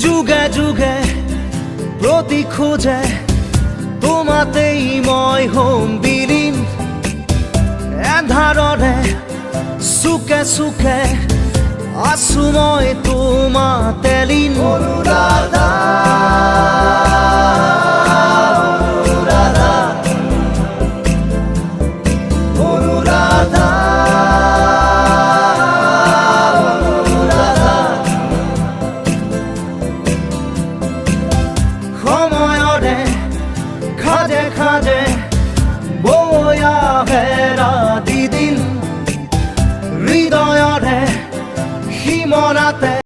যুগে যুগে প্ৰতি খোজে তোমাতেই মই হ'ম বিলীন এন্ধাৰৰে চুকে চুকে আছো মই তোমাতে লীন